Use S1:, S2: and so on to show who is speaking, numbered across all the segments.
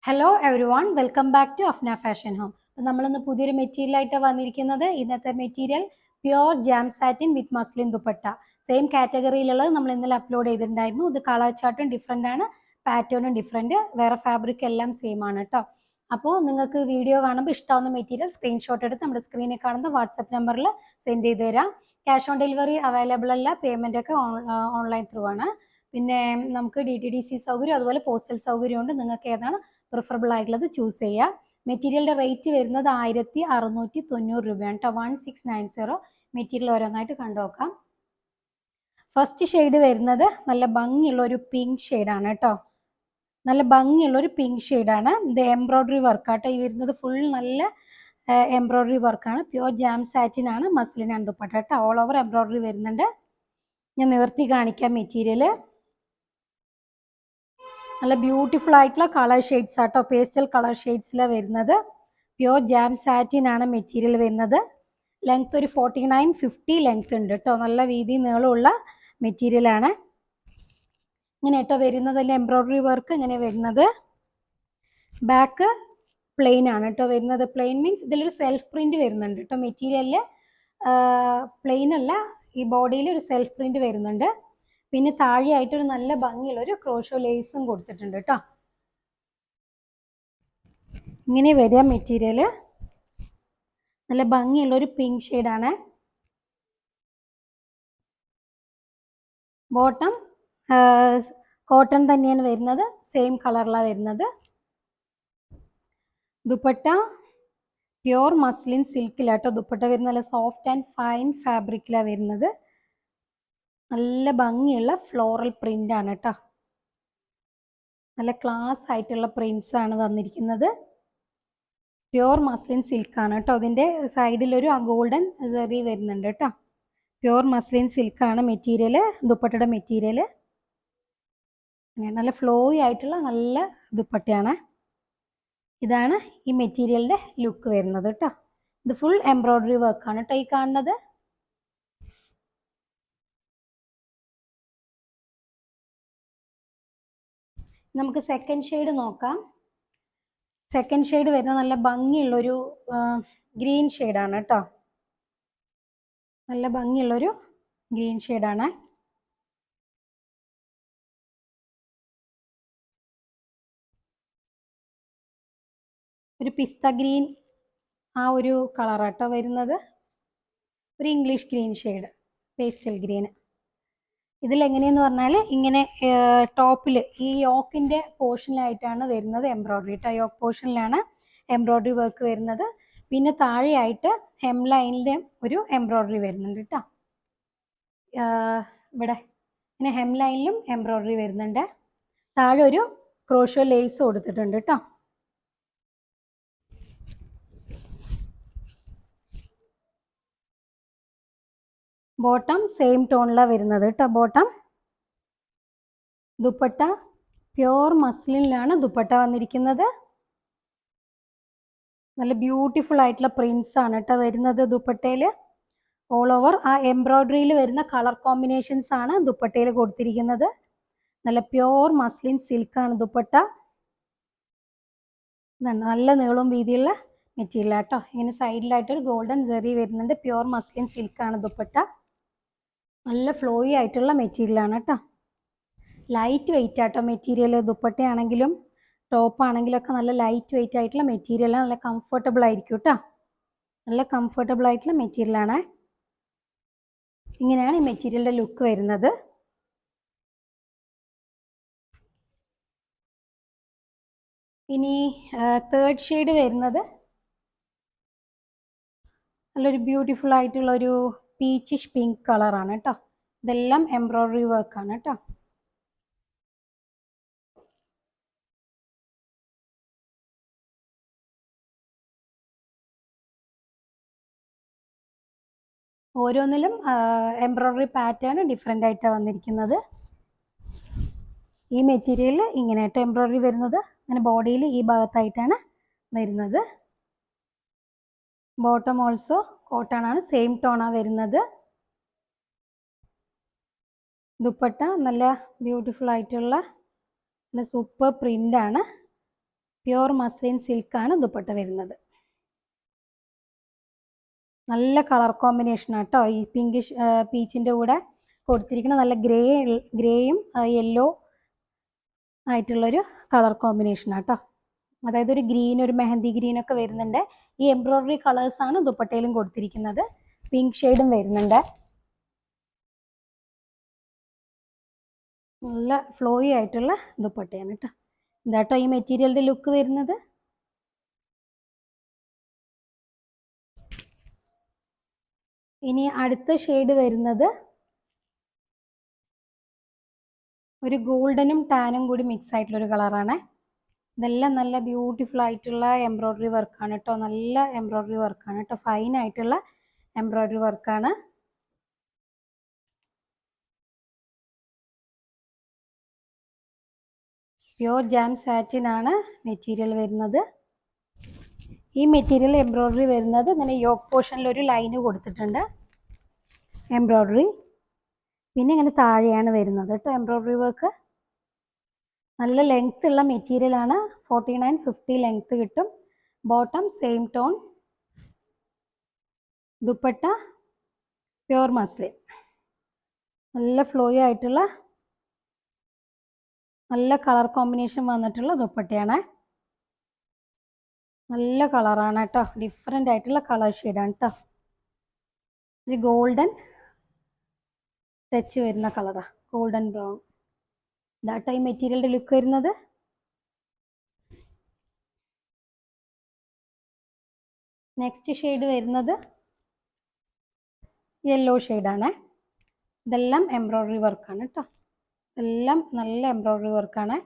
S1: Hello everyone, welcome back to Afna fashion home. നമ്മളിന്ന് പുതിയൊരു material ആയിട്ട് വന്നിരിക്കുന്നത്. ഇന്നത്തെ material pure jam satin with muslin dupatta. Same കാറ്റഗറിയിലുള്ളത് നമ്മൾ ഇന്നലെ അപ്ലോഡ് ചെയ്തിട്ടുണ്ടായിരുന്നു. ഇത് കളർ ചാർട്ടും ഡിഫറെൻ്റ് ആണ്, പാറ്റേണും ഡിഫറെൻറ്റ്, വേറെ ഫാബ്രിക് എല്ലാം സെയിം ആണ് കേട്ടോ. അപ്പോൾ നിങ്ങൾക്ക് വീഡിയോ കാണുമ്പോൾ ഇഷ്ടമാവുന്ന മെറ്റീരിയൽ സ്ക്രീൻഷോട്ട് എടുത്ത് നമ്മുടെ സ്ക്രീനിൽ കാണുന്ന വാട്സപ്പ് നമ്പറിൽ സെൻഡ് ചെയ്ത് തരാം. ക്യാഷ് ഓൺ ഡെലിവറി അവൈലബിൾ അല്ല, പേയ്മെൻ്റ് ഒക്കെ ഓൺലൈൻ ത്രൂ ആണ്. പിന്നെ നമുക്ക് DTDC സൗകര്യം അതുപോലെ പോസ്റ്റൽ സൗകര്യമുണ്ട്. നിങ്ങൾക്ക് ഏതാണ് പ്രിഫറബിൾ ആയിട്ടുള്ളത് ചൂസ് ചെയ്യുക. മെറ്റീരിയലിൻ്റെ റേറ്റ് വരുന്നത് 1690 രൂപയാണ് കേട്ടോ. 1690. മെറ്റീരിയൽ ഓരോന്നായിട്ട് കണ്ടു നോക്കാം. ഫസ്റ്റ് ഷെയ്ഡ് വരുന്നത് നല്ല ഭംഗിയുള്ള ഒരു പിങ്ക് ഷെയ്ഡാണ് കേട്ടോ. നല്ല ഭംഗിയുള്ള ഒരു പിങ്ക് ഷെയ്ഡാണ്. ഇത് എംബ്രോയ്ഡറി വർക്കാട്ടോ. ഈ വരുന്നത് ഫുൾ നല്ല എംബ്രോയ്ഡറി വർക്കാണ്. പ്യോർ ജാം സാറ്റിൻ ആണ്, മസ്ലിൻ ആണ് ദുപ്പട്ട കേട്ടോ. ഓൾ ഓവർ എംബ്രോയ്ഡറി വരുന്നുണ്ട്. ഞാൻ നിവർത്തി കാണിക്കാം മെറ്റീരിയൽ. നല്ല ബ്യൂട്ടിഫുൾ ആയിട്ടുള്ള കളർ ഷെയ്ഡ്സ് ആട്ടോ. പേസ്റ്റൽ കളർ ഷെയ്ഡ്സിലാണ് വരുന്നത്. പ്യോർ ജാം സാറ്റിൻ ആണ് മെറ്റീരിയൽ വരുന്നത്. ലെങ്ത് ഒരു 49-50 ലെങ്ത് ഉണ്ട് കേട്ടോ. നല്ല വീതി നീളമുള്ള മെറ്റീരിയലാണ്. ഇങ്ങനെ കേട്ടോ വരുന്നത്. അതിൽ എംബ്രോയ്ഡറി വർക്ക് ഇങ്ങനെ വരുന്നത്. ബാക്ക് പ്ലെയിൻ ആണ് കേട്ടോ വരുന്നത്. പ്ലെയിൻ മീൻസ് ഇതിലൊരു സെൽഫ് പ്രിന്റ് വരുന്നുണ്ട് കേട്ടോ. മെറ്റീരിയലിൽ പ്ലെയിൻ അല്ല, ഈ ബോഡിയിൽ ഒരു സെൽഫ് പ്രിന്റ് വരുന്നുണ്ട്. പിന്നെ താഴെയായിട്ടൊരു നല്ല ഭംഗിയുള്ള ഒരു ക്രോഷോ ലേസും കൊടുത്തിട്ടുണ്ട് കേട്ടോ. ഇങ്ങനെ വരിക മെറ്റീരിയൽ. നല്ല ഭംഗിയുള്ള ഒരു പിങ്ക് ഷെയ്ഡാണ്. ബോട്ടം കോട്ടൺ തന്നെയാണ് വരുന്നത്. സെയിം കളറിലാണ് വരുന്നത്. ദുപ്പട്ട പ്യോർ മസ്ലിൻ സിൽക്കിലാട്ടോ ദുപ്പട്ട വരുന്നത്. നല്ല സോഫ്റ്റ് ആൻഡ് ഫൈൻ ഫാബ്രിക്കിലാണ് വരുന്നത്. നല്ല ഭംഗിയുള്ള ഫ്ലോറൽ പ്രിന്റ് ആണ് കേട്ടോ. നല്ല ക്ലാസ് ആയിട്ടുള്ള പ്രിന്റ്സ് ആണ് വന്നിരിക്കുന്നത്. പ്യോർ മസ്ലിൻ സിൽക്കാണ് കേട്ടോ. അതിൻ്റെ സൈഡിലൊരു ഗോൾഡൻ സെറി വരുന്നുണ്ട് കേട്ടോ. പ്യോർ മസ്ലിൻ സിൽക്കാണ് മെറ്റീരിയൽ, ദുപ്പട്ടയുടെ മെറ്റീരിയൽ. നല്ല ഫ്ലോയി ആയിട്ടുള്ള നല്ല ദുപ്പട്ടയാണ്. ഇതാണ് ഈ മെറ്റീരിയലിൻ്റെ ലുക്ക് വരുന്നത് കേട്ടോ. ഇത് ഫുൾ എംബ്രോയ്ഡറി വർക്കാണ് കേട്ടോ ഈ കാണുന്നത്. നമുക്ക് സെക്കൻഡ് ഷെയ്ഡ് നോക്കാം. സെക്കൻഡ് ഷെയ്ഡ് വരുന്നത് നല്ല ഭംഗിയുള്ളൊരു ഗ്രീൻ ഷെയ്ഡാണ് കേട്ടോ. നല്ല ഭംഗിയുള്ളൊരു ഗ്രീൻ ഷെയ്ഡാണ്. ഒരു പിസ്ത ഗ്രീൻ ആ ഒരു കളറാട്ടോ വരുന്നത്. ഒരു English green shade, pastel green. ഇതിലെങ്ങനെയെന്ന് പറഞ്ഞാൽ ഇങ്ങനെ ടോപ്പിൽ ഈ യോക്കിൻ്റെ പോർഷനിലായിട്ടാണ് വരുന്നത് എംബ്രോയ്ഡറി കേട്ടോ. യോക്ക് പോർഷനിലാണ് എംബ്രോയ്ഡറി വർക്ക് വരുന്നത്. പിന്നെ താഴെയായിട്ട് ഹെം ലൈനിൻ്റെ ഒരു എംബ്രോയ്ഡറി വരുന്നുണ്ട് കേട്ടോ. ഇവിടെ ഇങ്ങനെ ഹെം ലൈനിലും എംബ്രോയ്ഡറി വരുന്നുണ്ട്. താഴെ ഒരു ക്രോഷോ ലേസ് കൊടുത്തിട്ടുണ്ട് കേട്ടോ. ബോട്ടം സെയിം ടോണിലാണ് വരുന്നത് കേട്ടോ. ബോട്ടം ദുപ്പട്ട പ്യോർ മസ്ലിനിലാണ് ദുപ്പട്ട വന്നിരിക്കുന്നത്. നല്ല ബ്യൂട്ടിഫുൾ ആയിട്ടുള്ള പ്രിന്റ്സ് ആണ് കേട്ടോ വരുന്നത് ദുപ്പട്ടയിൽ. ഓൾ ഓവർ ആ എംബ്രോയ്ഡറിയിൽ വരുന്ന കളർ കോമ്പിനേഷൻസ് ആണ് ദുപ്പട്ടയിൽ കൊടുത്തിരിക്കുന്നത്. നല്ല പ്യോർ മസ്ലിൻ സിൽക്കാണ് ദുപ്പട്ട. നല്ല നീളവും വീതിയുള്ള മെറ്റീരിയൽ കേട്ടോ. ഇങ്ങനെ സൈഡിലായിട്ടൊരു ഗോൾഡൻ സെറി വരുന്നുണ്ട്. പ്യോർ മസ്ലിൻ സിൽക്കാണ് ദുപ്പട്ട. നല്ല ഫ്ലോയി ആയിട്ടുള്ള മെറ്റീരിയലാണ് കേട്ടോ. ലൈറ്റ് വെയിറ്റ് ആട്ടോ മെറ്റീരിയൽ. ദുപ്പട്ടയാണെങ്കിലും ടോപ്പ് ആണെങ്കിലും ഒക്കെ നല്ല ലൈറ്റ് വെയിറ്റ് ആയിട്ടുള്ള മെറ്റീരിയലാണ്. നല്ല കംഫർട്ടബിൾ ആയിരിക്കും കേട്ടോ. നല്ല കംഫർട്ടബിൾ ആയിട്ടുള്ള മെറ്റീരിയലാണ്. ഇങ്ങനെയാണ് ഈ മെറ്റീരിയലിൻ്റെ ലുക്ക് വരുന്നത്. ഇനി തേർഡ് ഷെയ്ഡ് വരുന്നത് നല്ലൊരു ബ്യൂട്ടിഫുൾ ആയിട്ടുള്ള ഒരു പീച്ചിഷ് പിങ്ക് കളറാണ് കേട്ടോ. ഇതെല്ലാം എംബ്രോയ്ഡറി വർക്കാണ് കേട്ടോ. ഓരോന്നിലും എംബ്രോയ്ഡറി പാറ്റേൺ ഡിഫറെൻ്റ് ആയിട്ടാണ് വന്നിരിക്കുന്നത്. ഈ മെറ്റീരിയൽ ഇങ്ങനെ കേട്ടോ എംബ്രോയ്ഡറി വരുന്നത്. അങ്ങനെ ബോഡിയിൽ ഈ ഭാഗത്തായിട്ടാണ് വരുന്നത്. ബോട്ടം ഓൾസോ കോട്ടൺ ആണ്, സെയിം ടോണാണ് വരുന്നത്. ദുപ്പട്ട നല്ല ബ്യൂട്ടിഫുൾ ആയിട്ടുള്ള നല്ല സൂപ്പർ പ്രിൻ്റാണ്. പ്യുവർ മസ്ലിൻ സിൽക്കാണ് ദുപ്പട്ട വരുന്നത്. നല്ല കളർ കോമ്പിനേഷൻ ആട്ടോ ഈ പിങ്കിഷ് പീച്ചിൻ്റെ കൂടെ കൊടുത്തിരിക്കുന്ന നല്ല ഗ്രേയും യെല്ലോ ആയിട്ടുള്ളൊരു കളർ കോമ്പിനേഷൻ ആട്ടോ. അതായത് ഒരു ഗ്രീൻ, ഒരു മെഹന്തി ഗ്രീൻ ഒക്കെ വരുന്നുണ്ട്. ഈ എംബ്രോയിഡറി കളേഴ്സാണ് ദുപ്പട്ടയിലും കൊടുത്തിരിക്കുന്നത്. പിങ്ക് ഷെയ്ഡും വരുന്നുണ്ട്. നല്ല ഫ്ലോയി ആയിട്ടുള്ള ദുപ്പട്ടയാണ് കേട്ടോ. ഇതാട്ടോ ഈ മെറ്റീരിയലിൻ്റെ ലുക്ക് വരുന്നത്. ഇനി അടുത്ത ഷെയ്ഡ് വരുന്നത് ഒരു ഗോൾഡനും ടാനും കൂടി മിക്സ് ആയിട്ടുള്ളൊരു കളറാണ്. ഇതെല്ലാം നല്ല ബ്യൂട്ടിഫുൾ ആയിട്ടുള്ള എംബ്രോയിഡറി വർക്കാണ് കേട്ടോ. നല്ല എംബ്രോയിഡറി വർക്കാണ് കേട്ടോ. ഫൈൻ ആയിട്ടുള്ള എംബ്രോയിഡറി വർക്കാണ്. പ്യോർ ജാം സാറ്റിൻ ആണ് മെറ്റീരിയൽ വരുന്നത്. ഈ മെറ്റീരിയൽ എംബ്രോയിഡറി വരുന്നത് ഇങ്ങനെ യോക്ക് പോർഷനിൽ ഒരു ലൈന് കൊടുത്തിട്ടുണ്ട് എംബ്രോയിഡറി. പിന്നെ ഇങ്ങനെ താഴെയാണ് വരുന്നത് കേട്ടോ എംബ്രോയിഡറി വർക്ക്. നല്ല ലെങ്ത് ഉള്ള മെറ്റീരിയലാണ്. 49-50 ലെങ്ത് കിട്ടും. Bottom same tone. Dupatta pure muslin. നല്ല ഫ്ലോയി ആയിട്ടുള്ള നല്ല കളർ കോമ്പിനേഷൻ വന്നിട്ടുള്ള ദുപ്പട്ടയാണ്. നല്ല കളറാണ് കേട്ടോ. ഡിഫറെൻ്റ് ആയിട്ടുള്ള കളർ ഷെയ്ഡാണ് കേട്ടോ. ഇത് ഗോൾഡൻ ടച്ച് വരുന്ന കളറാണ്, ഗോൾഡൻ ബ്രൗൺ. ഇതാട്ടോ ഈ മെറ്റീരിയലിൻ്റെ ലുക്ക് വരുന്നത്. നെക്സ്റ്റ് ഷെയ്ഡ് വരുന്നത് യെല്ലോ ഷെയ്ഡാണ്. ഇതെല്ലാം എംബ്രോയിഡറി വർക്കാണ് കേട്ടോ. എല്ലാം നല്ല എംബ്രോയിഡറി വർക്കാണ്.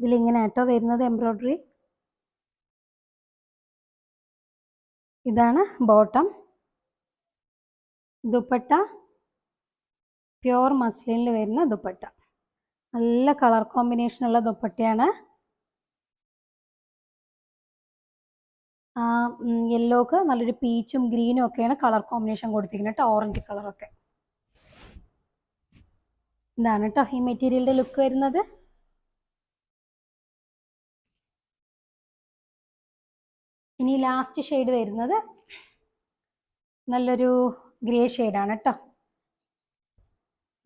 S1: ഇതിലിങ്ങനെ കേട്ടോ വരുന്നത് എംബ്രോയിഡറി. ഇതാണ് ബോട്ടം. ദുപ്പട്ട പ്യുവർ മസ്ലിനിൽ വരുന്ന ദുപ്പട്ട. നല്ല കളർ കോമ്പിനേഷൻ ഉള്ള ദുപ്പട്ടയാണ്. യെല്ലോക്ക് നല്ലൊരു പീച്ചും ഗ്രീനും ഒക്കെയാണ് കളർ കോമ്പിനേഷൻ കൊടുത്തിരിക്കുന്നത് കേട്ടോ. ഓറഞ്ച് കളറൊക്കെ. ഇതാണ് കേട്ടോ ഈ മെറ്റീരിയലിൻ്റെ ലുക്ക് വരുന്നത്. ഇനി ലാസ്റ്റ് ഷെയ്ഡ് വരുന്നത് നല്ലൊരു ഗ്രേ ഷെയ്ഡാണ് കേട്ടോ.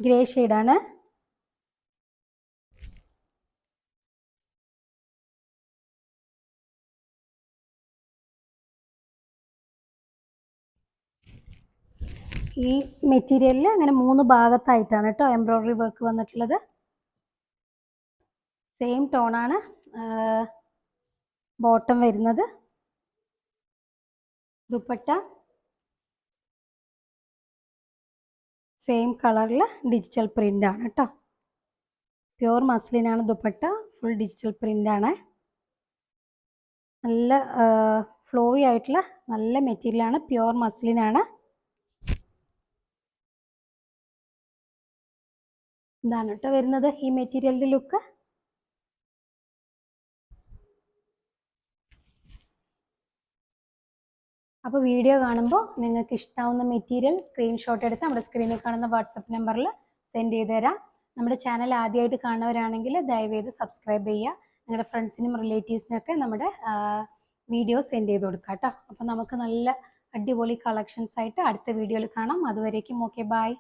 S1: ഗ്രേ ഷെയ്ഡാണ്. ഈ മെറ്റീരിയലിൽ അങ്ങനെ 3 ഭാഗത്തായിട്ടാണ് കേട്ടോ എംബ്രോയിഡറി വർക്ക് വന്നിട്ടുള്ളത്. സെയിം ടോണാണ് ബോട്ടം വരുന്നത്. ദുപ്പട്ട സെയിം കളറിൽ ഡിജിറ്റൽ പ്രിൻ്റ് ആണ് കേട്ടോ. പ്യുവർ മസ്ലിനാണ് ദുപ്പട്ട. ഫുൾ ഡിജിറ്റൽ പ്രിൻ്റ് ആണ്. നല്ല ഫ്ലോയി ആയിട്ടുള്ള നല്ല മെറ്റീരിയലാണ്. പ്യുവർ മസ്ലിനാണ്. ഇതാണ് കേട്ടോ വരുന്നത് ഈ മെറ്റീരിയലിൻ്റെ ലുക്ക്. അപ്പോൾ വീഡിയോ കാണുമ്പോൾ നിങ്ങൾക്ക് ഇഷ്ടമാവുന്ന മെറ്റീരിയൽ സ്ക്രീൻഷോട്ട് എടുത്ത് നമ്മുടെ സ്ക്രീനിൽ കാണുന്ന വാട്സപ്പ് നമ്പറിൽ സെൻഡ് ചെയ്ത് തരാം. നമ്മുടെ ചാനൽ ആദ്യമായിട്ട് കാണുന്നവരാണെങ്കിൽ ദയവേത് സബ്സ്ക്രൈബ് ചെയ്യുക. നിങ്ങളുടെ ഫ്രണ്ട്സിനും റിലേറ്റീവ്സിനൊക്കെ നമ്മുടെ വീഡിയോ സെൻഡ് ചെയ്ത് കൊടുക്കുക കേട്ടോ. അപ്പോൾ നമുക്ക് നല്ല അടിപൊളി കളക്ഷൻസ് ആയിട്ട് അടുത്ത വീഡിയോയിൽ കാണാം. അതുവരേക്കും ഓക്കെ, ബൈ.